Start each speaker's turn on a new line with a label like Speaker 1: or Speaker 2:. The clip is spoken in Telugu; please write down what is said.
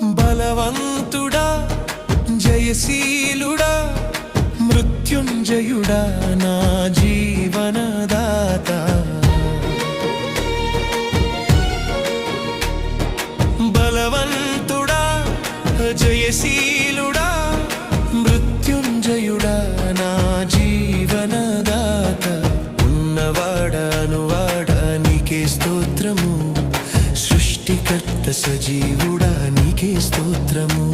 Speaker 1: బలవంతుడా జయశీలుడా మృత్యుంజయుడా నా జీవనదాత బలవంతుడా జయశీలుడా మృత్యుంజయుడా నా జీవనదాత ఉన్నవాడా నీకే స్తోత్రము సృష్టికర్త సజీవుడా నీకే స్తోత్రము